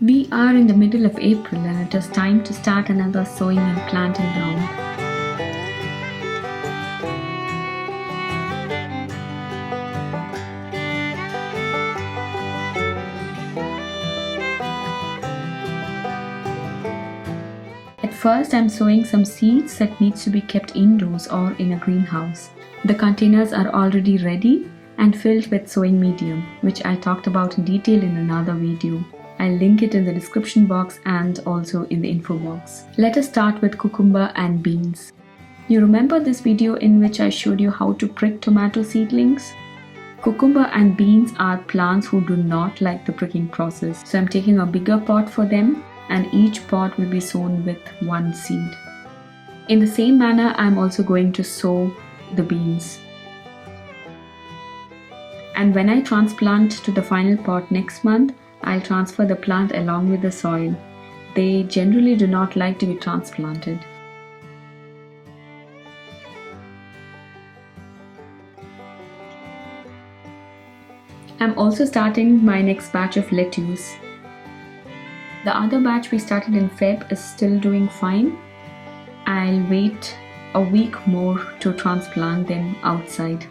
We are in the middle of April and it is time to start another sowing and planting round. At first I'm sowing some seeds that needs to be kept indoors or in a greenhouse. The containers are already ready and filled with sowing medium, which I talked about in detail in another video. I'll link it in the description box and also in the info box. Let us start with cucumber and beans. You remember this video in which I showed you how to prick tomato seedlings? Cucumber and beans are plants who do not like the pricking process. So I'm taking a bigger pot for them and each pot will be sown with one seed. In the same manner, I'm also going to sow the beans. And when I transplant to the final pot next month, I'll transfer the plant along with the soil. They generally do not like to be transplanted. I'm also starting my next batch of lettuce. The other batch we started in Feb is still doing fine. I'll wait a week more to transplant them outside.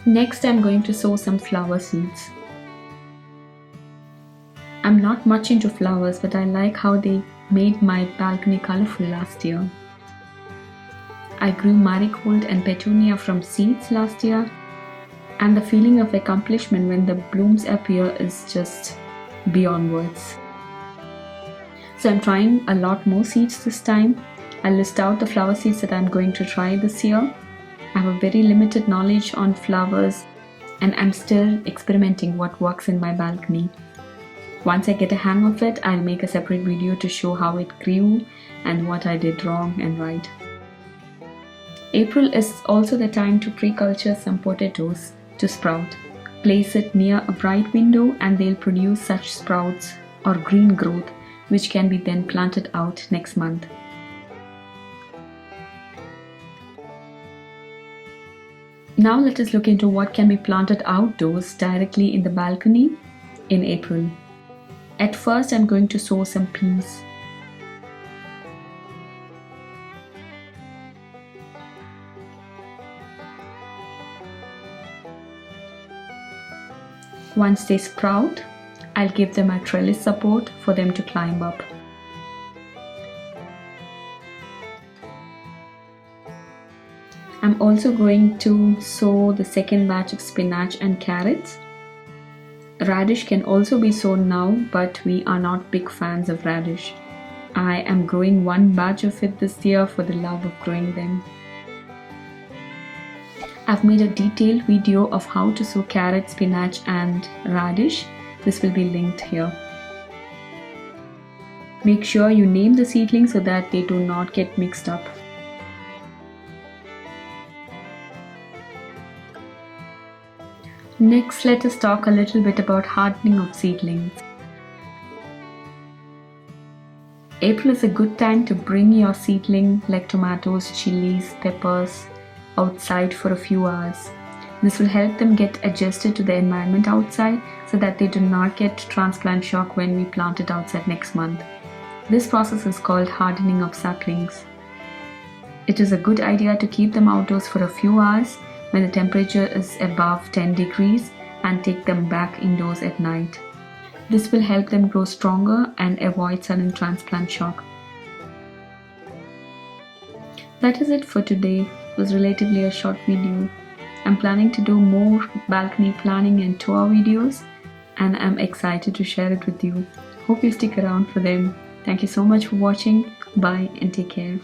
Next, I'm going to sow some flower seeds. I'm not much into flowers, but I like how they made my balcony colorful last year. I grew Marigold and Petunia from seeds last year, and the feeling of accomplishment when the blooms appear is just beyond words. So I'm trying a lot more seeds this time. I'll list out the flower seeds that I'm going to try this year. I have a very limited knowledge on flowers and I'm still experimenting what works in my balcony. Once I get a hang of it, I'll make a separate video to show how it grew and what I did wrong and right. April is also the time to pre-culture some potatoes to sprout. Place it near a bright window and they'll produce such sprouts or green growth which can be then planted out next month. Now let us look into what can be planted outdoors directly in the balcony in April. At first I'm going to sow some peas. Once they sprout, I'll give them a trellis support for them to climb up. I'm also going to sow the second batch of spinach and carrots. Radish can also be sown now, but we are not big fans of radish. I am growing one batch of it this year for the love of growing them. I've made a detailed video of how to sow carrot, spinach and radish. This will be linked here. Make sure you name the seedlings so that they do not get mixed up. Next, let us talk a little bit about hardening of seedlings. April is a good time to bring your seedling like tomatoes, chilies, peppers outside for a few hours. This will help them get adjusted to the environment outside so that they do not get transplant shock when we plant it outside next month. This process is called hardening of saplings. It is a good idea to keep them outdoors for a few hours when the temperature is above 10 degrees and take them back indoors at night. This will help them grow stronger and avoid sudden transplant shock. That is it for today. It was relatively a short video. I'm planning to do more balcony planning and tour videos and I'm excited to share it with you. Hope you stick around for them. Thank you so much for watching. Bye and take care.